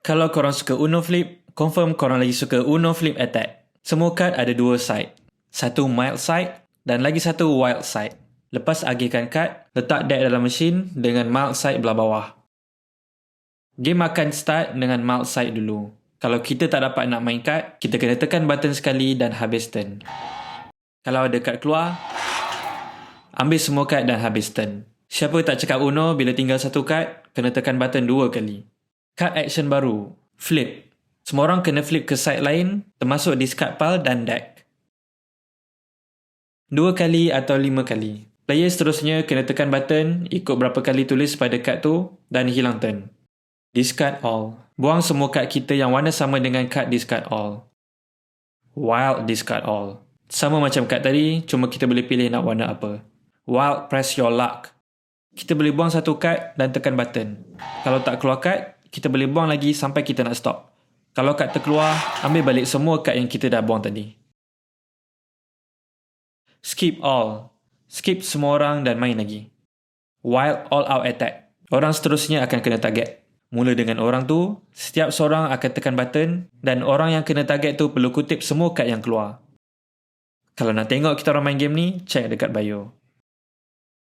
Kalau korang suka Uno Flip, confirm korang lagi suka Uno Flip Attack. Semua kad ada dua side. Satu mild side dan lagi satu wild side. Lepas agihkan kad, letak deck dalam mesin dengan mild side belah bawah. Game akan start dengan mild side dulu. Kalau kita tak dapat nak main kad, kita kena tekan button sekali dan habis turn. Kalau ada kad keluar, ambil semua kad dan habis turn. Siapa tak cakap Uno bila tinggal satu kad, kena tekan button 2 kali. Card action baru, flip. Semua orang kena flip ke side lain, termasuk discard pile dan deck. 2 kali atau 5 kali. Player seterusnya kena tekan button, ikut berapa kali tulis pada kad tu dan hilang turn. Discard all. Buang semua kad kita yang warna sama dengan kad discard all. Wild discard all. Sama macam kad tadi, cuma kita boleh pilih nak warna apa. Wild press your luck. Kita boleh buang satu kad dan tekan button. Kalau tak keluar kad, kita boleh buang lagi sampai kita nak stop. Kalau kad terkeluar, ambil balik semua kad yang kita dah buang tadi. Skip all. Skip semua orang dan main lagi. Wild all out attack. Orang seterusnya akan kena target. Mula dengan orang tu, setiap seorang akan tekan button dan orang yang kena target tu perlu kutip semua kad yang keluar. Kalau nak tengok kita orang main game ni, check dekat bio.